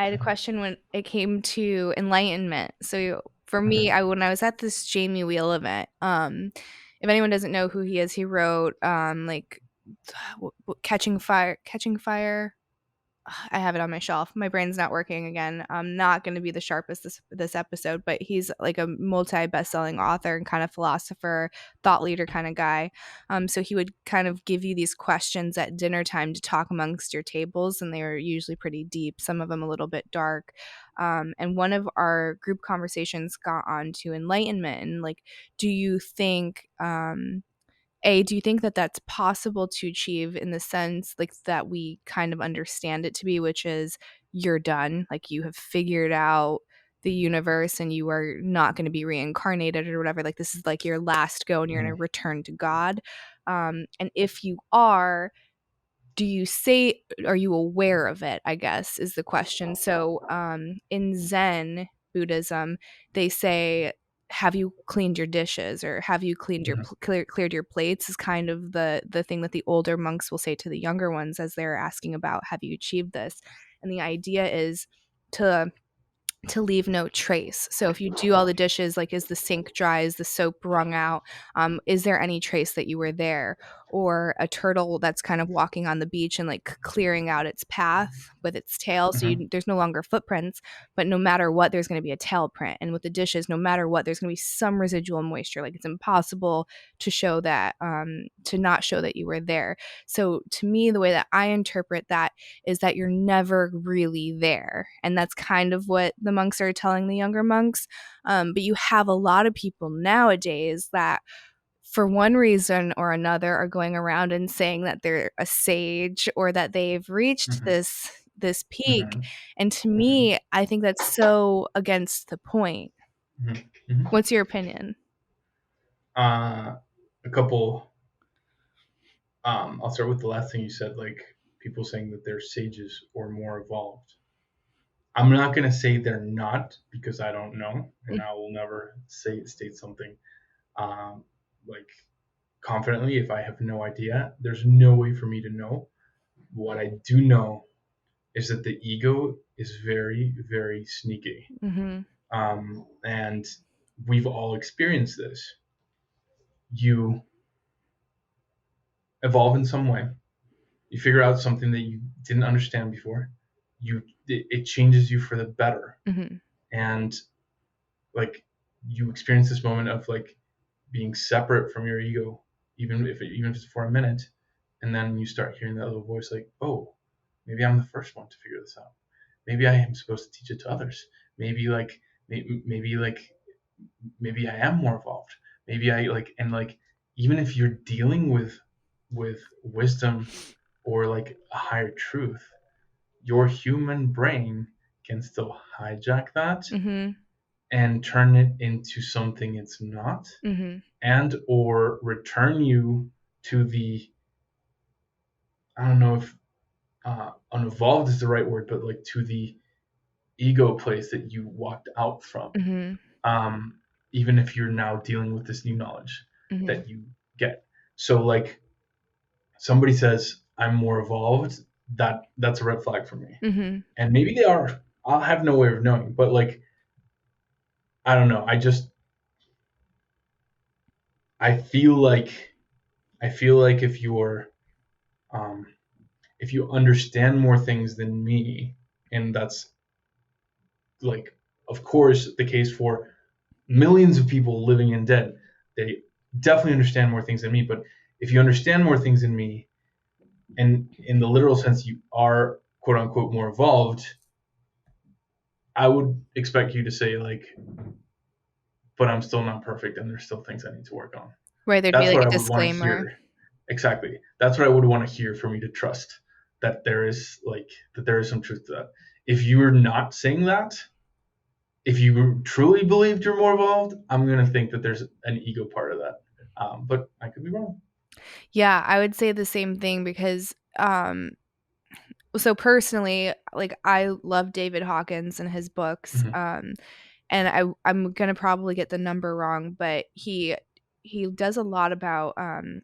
I had a question when it came to enlightenment. So for me, when I was at this Jamie Wheal event, if anyone doesn't know who he is, he wrote like Catching Fire. I have it on my shelf. My brain's not working again. I'm not going to be the sharpest this episode, but he's like a multi best-selling author and kind of philosopher, thought leader kind of guy. So he would kind of give you these questions at dinner time to talk amongst your tables, and they were usually pretty deep, some of them a little bit dark. And one of our group conversations got on to enlightenment and like, do you think do you think that that's possible to achieve in the sense like that we kind of understand it to be, which is you're done, like you have figured out the universe and you are not going to be reincarnated or whatever, like this is like your last go and you're going to return to God. And if you are, are you aware of it, I guess is the question. So in Zen Buddhism, they say, have you cleaned your dishes or have you cleaned your cleared your plates is kind of the thing that the older monks will say to the younger ones as they're asking about, have you achieved this? And the idea is to leave no trace. So if you do all the dishes, like is the sink dry, is the soap wrung out, is there any trace that you were there? Or a turtle that's kind of walking on the beach and like clearing out its path with its tail, so there's no longer footprints, but no matter what there's going to be a tail print. And with the dishes, no matter what, there's going to be some residual moisture, like it's impossible to show that to not show that you were there. So to me, the way that I interpret that is that you're never really there. And that's kind of what the monks are telling the younger monks. But you have a lot of people nowadays that for one reason or another are going around and saying that they're a sage or that they've reached this peak. And to me, I think that's so against the point. What's your opinion? A couple. I'll start with the last thing you said, like people saying that they're sages or more evolved. I'm not going to say they're not because I don't know, and I will never state something like confidently if I have no idea. There's no way for me to know. What I do know is that the ego is very, very sneaky, and we've all experienced this. You evolve in some way. You figure out something that you didn't understand before. It changes you for the better, and like you experience this moment of like being separate from your ego, even if it's for a minute, and then you start hearing that little voice like, oh, maybe I'm the first one to figure this out. Maybe I am supposed to teach it to others. Maybe I am more evolved. Maybe I like, and like even if you're dealing with wisdom or like a higher truth, your human brain can still hijack that and turn it into something it's not, and or return you to the, I don't know if unevolved is the right word, but like to the ego place that you walked out from. Even if you're now dealing with this new knowledge that you get. So like somebody says I'm more evolved, that's a red flag for me. And maybe they are. I'll have no way of knowing, but like I don't know. I feel like if you're if you understand more things than me, and that's like of course the case for millions of people living and dead, they definitely understand more things than me. But if you understand more things than me, and in the literal sense you are quote unquote more evolved, I would expect you to say like, but I'm still not perfect and there's still things I need to work on. Right, there'd That's be like what a I would want to disclaimer. hear. Exactly. That's what I would want to hear for me to trust that there is some truth to that. If you're not saying that, if you truly believed you're more evolved, I'm going to think that there's an ego part of that. But I could be wrong. Yeah, I would say the same thing because so personally, like I love David Hawkins and his books. And I'm gonna probably get the number wrong, but he does a lot about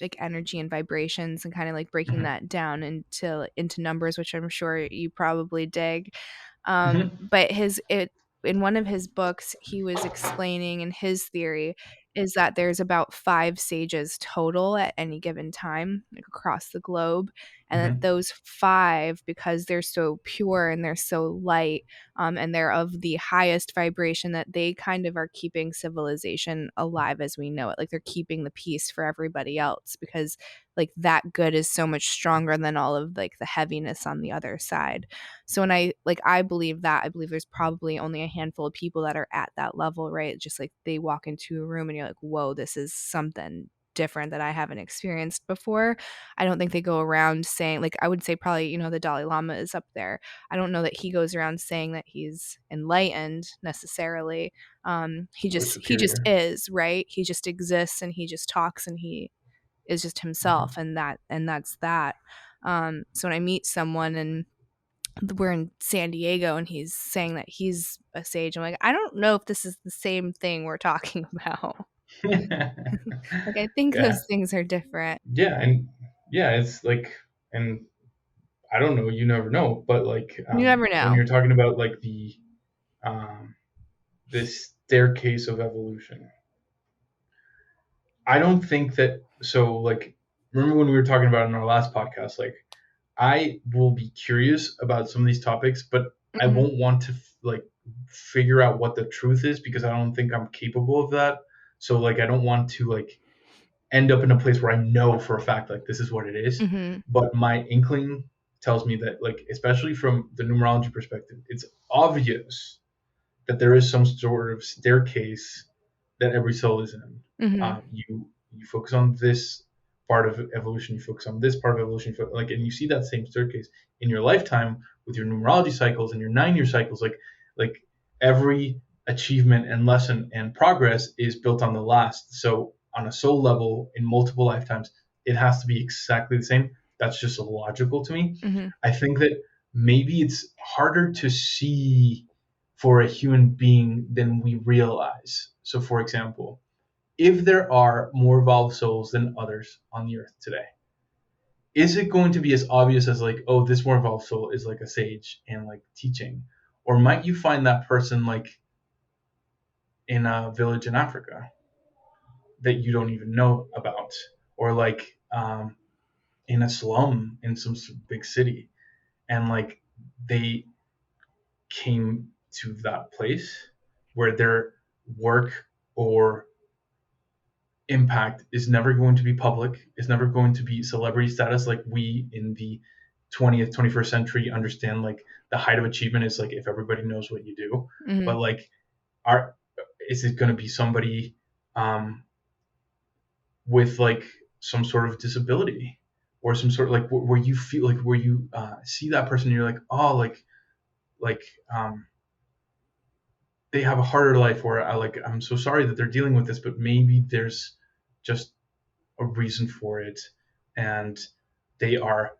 like energy and vibrations and kind of like breaking that down into numbers, which I'm sure you probably dig. Hmm. But in one of his books, he was explaining, and his theory is that there's about 5 sages total at any given time, like across the globe, and that Hmm. those 5, because they're so pure and they're so light, and they're of the highest vibration, that they kind of are keeping civilization alive as we know it. Like they're keeping the peace for everybody else, because like that good is so much stronger than all of like the heaviness on the other side. So when I believe that, I believe there's probably only a handful of people that are at that level, right? Just like they walk into a room and you're like, whoa, this is something different that I haven't experienced before. I don't think they go around saying, like, I would say probably, the Dalai Lama is up there. I don't know that he goes around saying that he's enlightened necessarily. He Or just superior. is, right? He just exists and he just talks and he is just himself, Hmm. and that's that. So when I meet someone and we're in San Diego and he's saying that he's a sage, I'm like, I don't know if this is the same thing we're talking about. Like, I think Yeah. those things are different. Yeah. And yeah, it's like, and I don't know, you never know, but like, You never when know. you're talking about like um, this staircase of evolution, I don't think that, so like, remember when we were talking about it in our last podcast, like, I will be curious about some of these topics, but I Mhm. won't want to like figure out what the truth is because I don't think I'm capable of that. So like I don't want to like end up in a place where I know for a fact like this is what it is. Mhm. But my inkling tells me that like especially from the numerology perspective, it's obvious that there is some sort of staircase that every soul is in. Mhm. You focus on this part of evolution, you focus on this part of evolution, like, and you see that same staircase in your lifetime with your numerology cycles and your 9-year cycles. Like every achievement and lesson and progress is built on the last. So on a soul level, in multiple lifetimes, it has to be exactly the same. That's just logical to me. Mhm. I think that maybe it's harder to see for a human being than we realize. So, for example, if there are more evolved souls than others on the earth today, is it going to be as obvious as like, oh, this more evolved soul is like a sage and like teaching? Or might you find that person like in a village in Africa that you don't even know about? Or like in a slum in some big city and like they came to that place where their work or impact is never going to be public, is never going to be celebrity status like we in the 20th, 21st century understand like the height of achievement is like if everybody knows what you do. Mhm. But like are is it going to be somebody um, with like some sort of disability or some sort of like where you feel like where you see that person and you're like oh like um, they have a harder life or I like I'm so sorry that they're dealing with this but maybe there's just a reason for it and they are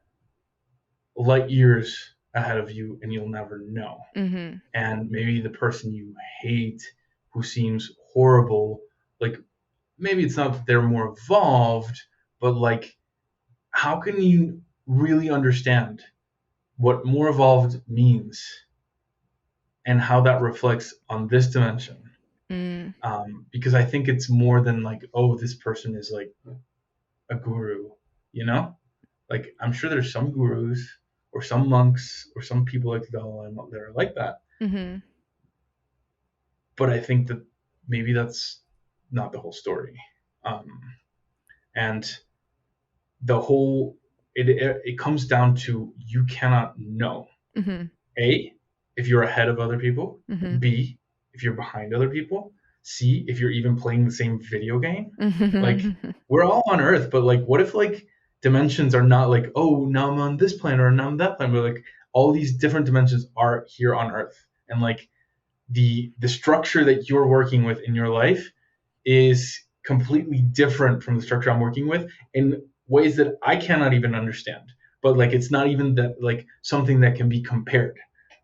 light years ahead of you and you'll never know. Mhm. And maybe the person you hate who seems horrible, like maybe it's not that they're more evolved, but like how can you really understand what more evolved means and how that reflects on this dimension? Mm. Because I think it's more than like, oh, this person is like a guru, you know? Like I'm sure there's some gurus or some monks or some people like the Dalai Lama that are like that, Mhm. but I think that maybe that's not the whole story. Um, and the whole it comes down to you cannot know Mhm. a if you're ahead of other people, Mhm. b if you're behind other people, c if you're even playing the same video game. Like Mhm. we're all on Earth, but like what if like dimensions are not like oh now I'm on this planet or now I'm that planet, but like all these different dimensions are here on Earth, and like the structure that you're working with in your life is completely different from the structure I'm working with in ways that I cannot even understand. But like it's not even that like something that can be compared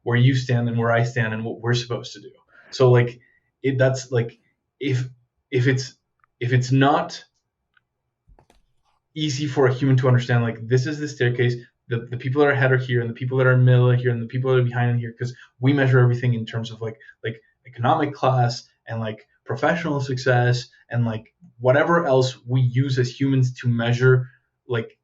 where you stand and where I stand and what we're supposed to do. So like that's like if if it's if it's not easy for a human to understand like this is the staircase, the people that are ahead are here, and the people that are in the middle are here, and the people that are behind are here, because we measure everything in terms of like economic class and like professional success and like whatever else we use as humans to measure like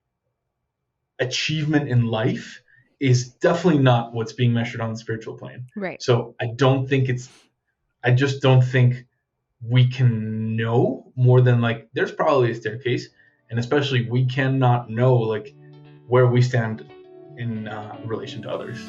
achievement in life is definitely not what's being measured on the spiritual plane. Right. So I just don't think we can know more than like there's probably a staircase, and especially we cannot know like where we stand in relation to others.